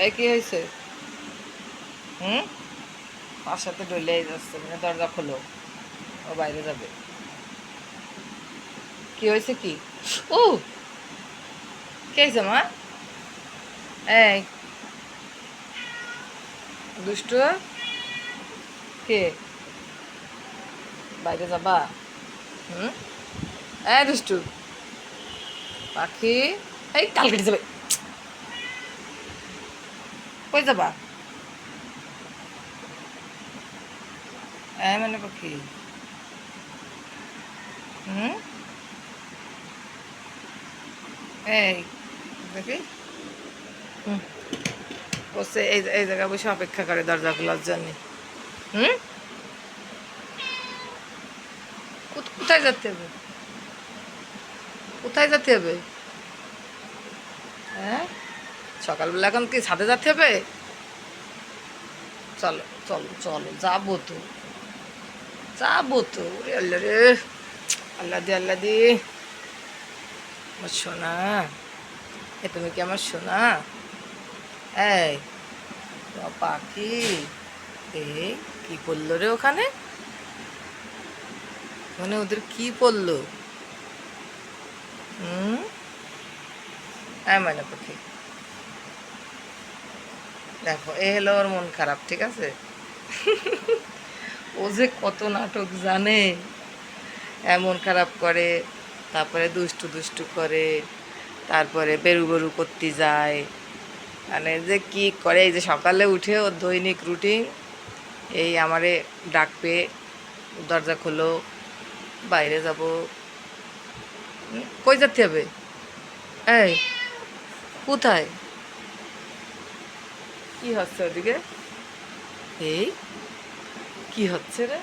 এই কি হয়েছে? হুম, তার সাথে ডলেই যাচ্ছে, মানে দরজা খোলো, ও বাইরে যাবে। কি হয়েছে কি? ও, কে হয়েছে মা? এই দুষ্টু, কে? বাইরে যাবা? হুম, এই দুষ্টু পাখি, এই কাল কেটে যাবে, কই যাবা? এই মানে পাখি, হুম, এই দেখি, হুম, বসে এই জায়গায় বসে অপেক্ষা করে দরজা খোলার জন্য। হুম, কোথায় যেতে হবে? কোথায় যেতে হবে? হ্যাঁ, সকালবেলা এখন কি ছাদে যেতে হবে? চলো চলো চলো, যাবো তো, যাবো তো। ওরে আল্লাহ রে, আল্লাহ দি আল্লাহ দি, আমার সোনা, এ তুমি কি আমার সোনা? এই তোমার পাখি, এই কি করলো রে ওখানে? মানে ওদের কি পড়লো? হুম, হ্যাঁ মানে পাখি, দেখো এ হলো ওর মন খারাপ, ঠিক আছে? ও যে কত নাটক জানে, এমন খারাপ করে, তারপরে দুষ্টু দুষ্টু করে, তারপরে বেরু বেরু করতে যায়, মানে যে কি করে। এই যে সকালে উঠে ওর দৈনিক রুটিন, এই আমারে ডাকবে, দরজা খোলো, বাইরে যাব। কই যেতে হবে? এই কোথায়? কি হচ্ছে ওদিকে? এই কি হচ্ছে রে?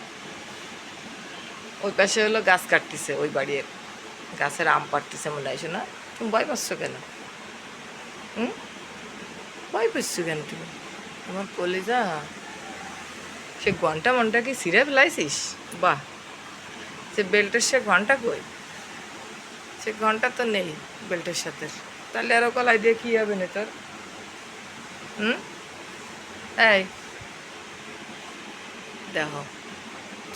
ওই পাশে হলো গাছ কাটতেছে, ওই বাড়ির গাছের আম পাড়তেছে মনে হয়। শোনা, তুমি ভয় পাচ্ছ কেন? হুম, ভয় পাচ্ছ কেন তুমি? তোমার কলিজা, সে ঘন্টা মনটা কি ছিঁড়ে ফেলাইছিস? বাহ, সে বেল্টের সে ঘন্টা কই? সে ঘন্টা তো নেই বেল্টের সাথে, তাহলে আরো কলাই দিয়ে কি হবে না তোর? হুম, এই দেখো,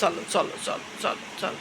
চলো চলো চলো চলো চলো।